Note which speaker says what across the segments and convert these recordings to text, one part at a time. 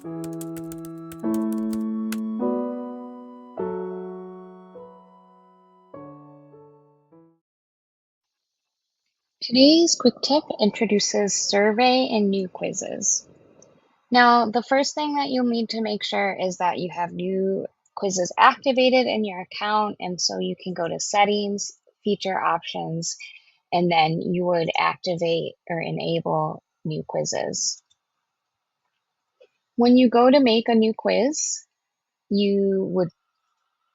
Speaker 1: Today's quick tip introduces survey and new quizzes. Now, the first thing that you'll need to make sure is that you have new quizzes activated in your account, and so you can go to settings, feature options, and then you would activate or enable new quizzes. When you go to make a new quiz, you would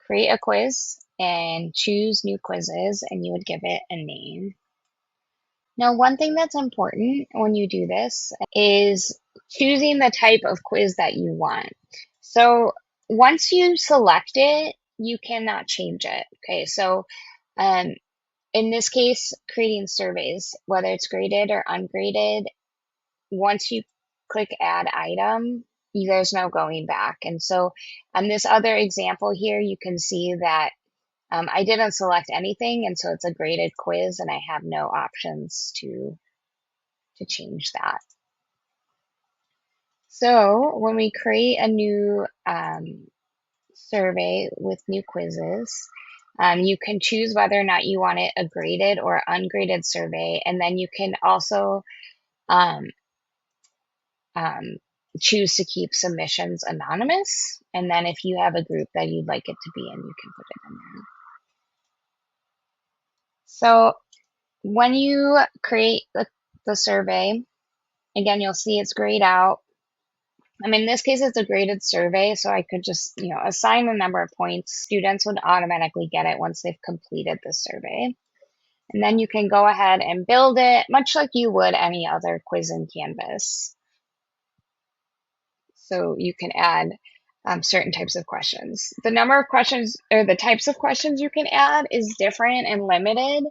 Speaker 1: create a quiz and choose new quizzes, and you would give it a name. Now, one thing that's important when you do this is choosing the type of quiz that you want. So once you select it, you cannot change it. Okay, so um, in this case, creating surveys, whether it's graded or ungraded, once you click add item, there's no going back. And so on this other example here, you can see that I didn't select anything, and so it's a graded quiz, and I have no options to change that. So when we create a new survey with new quizzes, you can choose whether or not you want it a graded or ungraded survey, and then you can also um, um, choose to keep submissions anonymous. And then if you have a group that you'd like it to be in, you can put it in there. So when you create the survey, again, you'll see it's grayed out. In this case, it's a graded survey, so I could just, assign the number of points. Students would automatically get it once they've completed the survey. And then you can go ahead and build it, much like you would any other quiz in Canvas. So you can add certain types of questions. The number of questions or the types of questions you can add is different and limited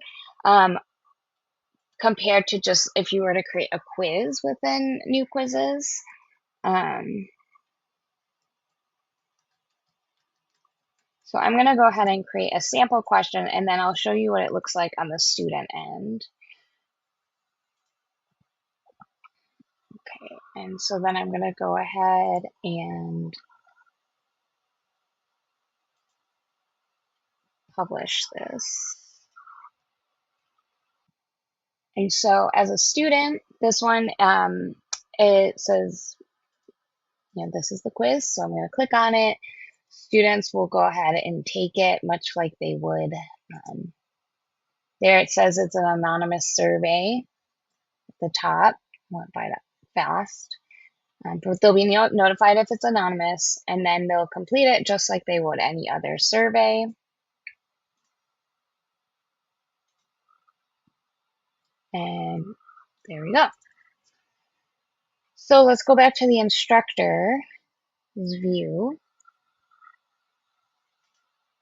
Speaker 1: compared to just if you were to create a quiz within new quizzes. So I'm going to go ahead and create a sample question, and then I'll show you what it looks like on the student end. Okay, and so then I'm going to go ahead and publish this. And so as a student, this one, it says, this is the quiz. So I'm going to click on it. Students will go ahead and take it much like they would. There it says it's an anonymous survey at the top. Went by that fast. But they'll be notified if it's anonymous, and then they'll complete it just like they would any other survey. And there we go. So let's go back to the instructor's view.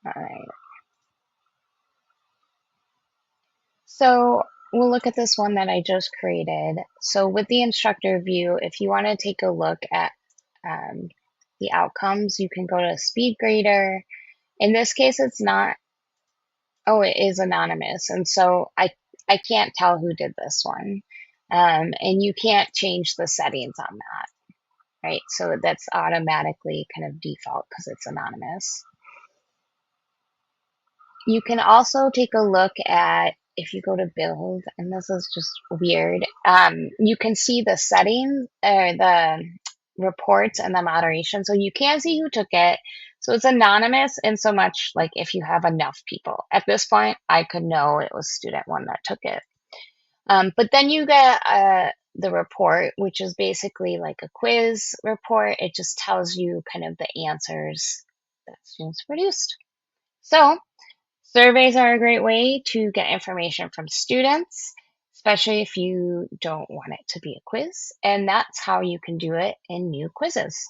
Speaker 1: All right. So we'll look at this one that I just created. So with the instructor view, if you want to take a look at the outcomes, you can go to Speed Grader. In this case, it's not, oh, it is anonymous. And so I can't tell who did this one. And you can't change the settings on that, right? So that's automatically kind of default because it's anonymous. You can also take a look at, if you go to build, and this is just weird, you can see the settings or the reports and the moderation. So you can see who took it. So it's anonymous in so much like if you have enough people. At this point, I could know it was student one that took it. But then you get the report, which is basically like a quiz report. It just tells you kind of the answers that students produced. So surveys are a great way to get information from students, especially if you don't want it to be a quiz. And that's how you can do it in new quizzes.